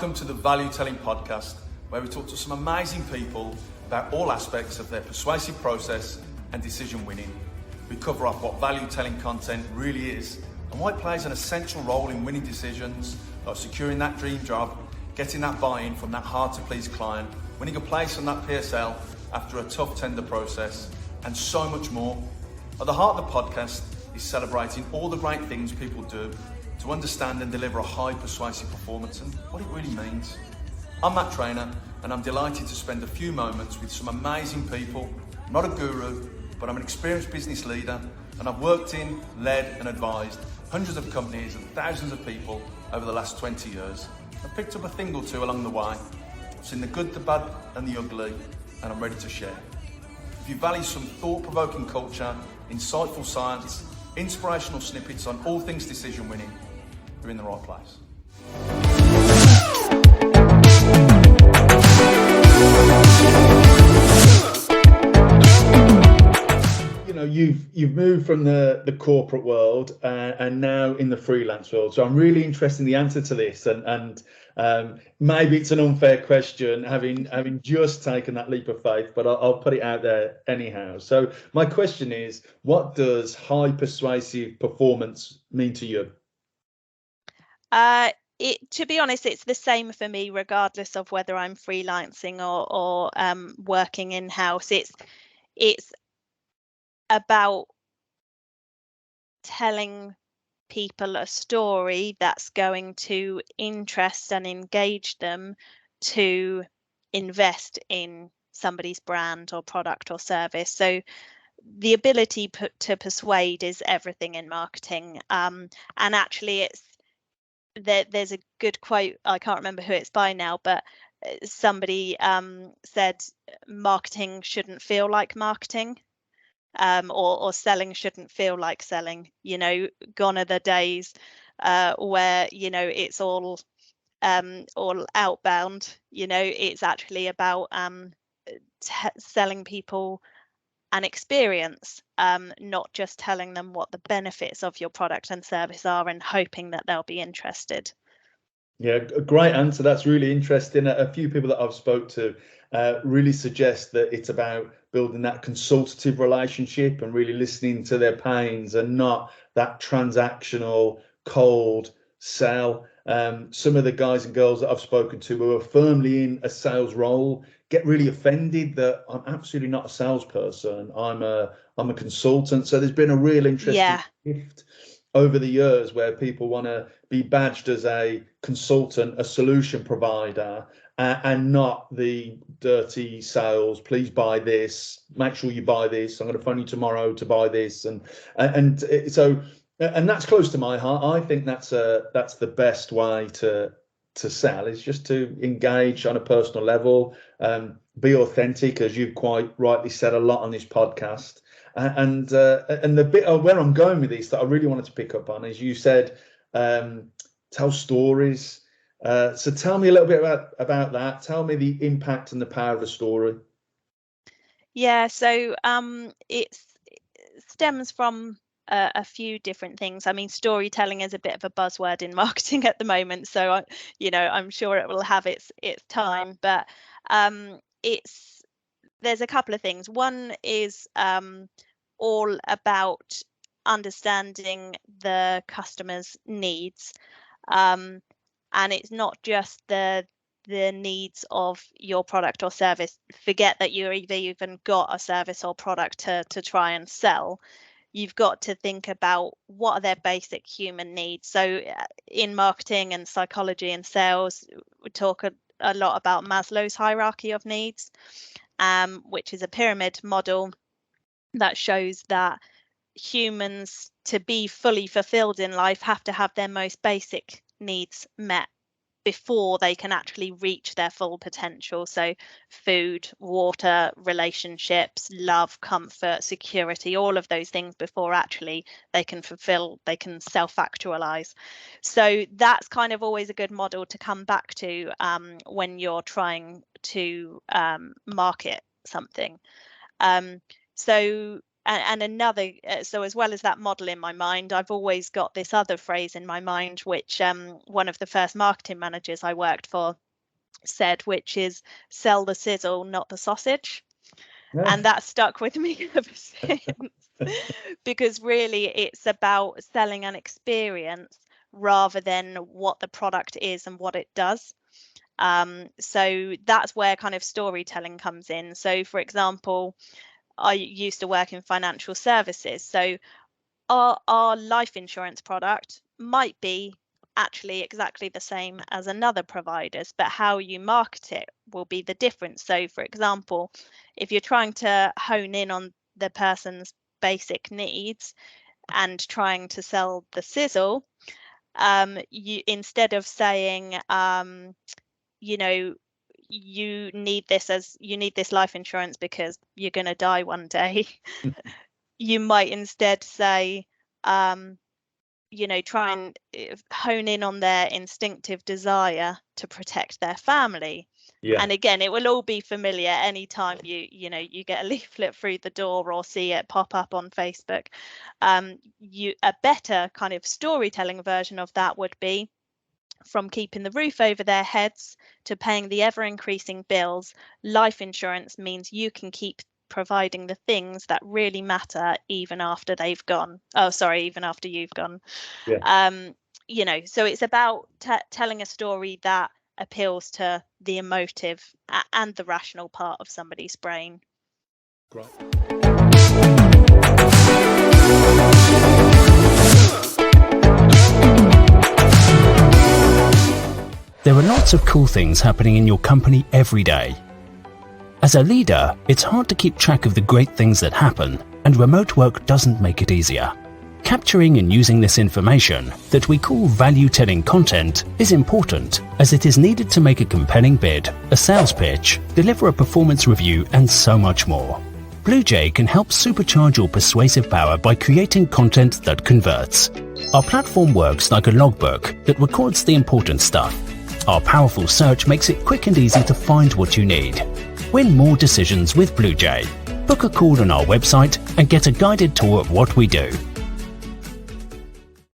Welcome to the Value Telling Podcast, where we talk to some amazing people about all aspects of their persuasive process and decision winning. We cover off what value telling content really is and why it plays an essential role in winning decisions, like securing that dream job, getting that buy-in from that hard to please client, winning a place on that PSL after a tough tender process, and so much more. At the heart of the podcast is celebrating all the great things people do to understand and deliver a high persuasive performance and what it really means. I'm Matt Trainer, and I'm delighted to spend a few moments with some amazing people. I'm not a guru, but I'm an experienced business leader, and I've worked in, led and advised hundreds of companies and thousands of people over the last 20 years. I've picked up a thing or two along the way. I've seen the good, the bad and the ugly, and I'm ready to share. If you value some thought-provoking culture, insightful science, inspirational snippets on all things decision winning, you're in the right place. You know, you've moved from the corporate world and now in the freelance world. So I'm really interested in the answer to this, and maybe it's an unfair question, having just taken that leap of faith, but I'll put it out there anyhow. So my question is, what does high persuasive performance mean to you? To be honest, it's the same for me, regardless of whether I'm freelancing or working in-house. It's about telling people a story that's going to interest and engage them to invest in somebody's brand or product or service. So the ability to persuade is everything in marketing. And actually, there's a good quote, I can't remember who it's by now, but somebody said marketing shouldn't feel like marketing, or selling shouldn't feel like selling. You know, gone are the days where, you know, it's all outbound. You know, it's actually about selling people an experience, not just telling them what the benefits of your product and service are and hoping that they'll be interested. Yeah, a great answer. That's really interesting. A few people that I've spoke to really suggest that it's about building that consultative relationship and really listening to their pains and not that transactional cold sell. Some of the guys and girls that I've spoken to who are firmly in a sales role get really offended that I'm absolutely not a salesperson. I'm a consultant. So there's been a real interesting shift over the years where people want to be badged as a consultant, a solution provider, and not the dirty sales. Please buy this. Make sure you buy this. I'm going to phone you tomorrow to buy this, and that's close to my heart. I think that's the best way to sell, is just to engage on a personal level, be authentic, as you've quite rightly said a lot on this podcast. And the bit of where I'm going with this that I really wanted to pick up on is, you said tell stories. So tell me a little bit about that. Tell me the impact and the power of a story. Yeah, so it stems from a few different things. I mean, storytelling is a bit of a buzzword in marketing at the moment, so I'm sure it will have its time. But there's a couple of things. One is all about understanding the customer's needs, and it's not just the needs of your product or service. Forget that you've even got a service or product to try and sell. You've got to think about what are their basic human needs. So in marketing and psychology and sales, we talk a lot about Maslow's hierarchy of needs, which is a pyramid model that shows that humans, to be fully fulfilled in life, have to have their most basic needs met before they can actually reach their full potential. So food, water, relationships, love, comfort, security, all of those things before actually they can self-actualize. So that's kind of always a good model to come back to when you're trying to market something. So and another, so as well as that model in my mind, I've always got this other phrase in my mind, which one of the first marketing managers I worked for said, which is sell the sizzle, not the sausage. And that stuck with me ever since, because really it's about selling an experience rather than what the product is and what it does. So that's where kind of storytelling comes in. So for example, I used to work in financial services. So our life insurance product might be actually exactly the same as another provider's, but how you market it will be the difference. So for example, if you're trying to hone in on the person's basic needs and trying to sell the sizzle, you, instead of saying, you know, you need this life insurance because you're going to die one day, you might instead say, try and hone in on their instinctive desire to protect their family. Yeah. And again, it will all be familiar anytime you get a leaflet through the door or see it pop up on Facebook. A better kind of storytelling version of that would be, from keeping the roof over their heads to paying the ever-increasing bills, life insurance means you can keep providing the things that really matter even after they've gone. Oh, sorry, even after you've gone. Yeah. So it's about telling a story that appeals to the emotive and the rational part of somebody's brain. Great. There are lots of cool things happening in your company every day. As a leader, it's hard to keep track of the great things that happen, and remote work doesn't make it easier. Capturing and using this information, that we call value-telling content, is important, as it is needed to make a compelling bid, a sales pitch, deliver a performance review, and so much more. Blu-J can help supercharge your persuasive power by creating content that converts. Our platform works like a logbook that records the important stuff. Our powerful search makes it quick and easy to find what you need. Win more decisions with Blu-J. Book a call on our website and get a guided tour of what we do.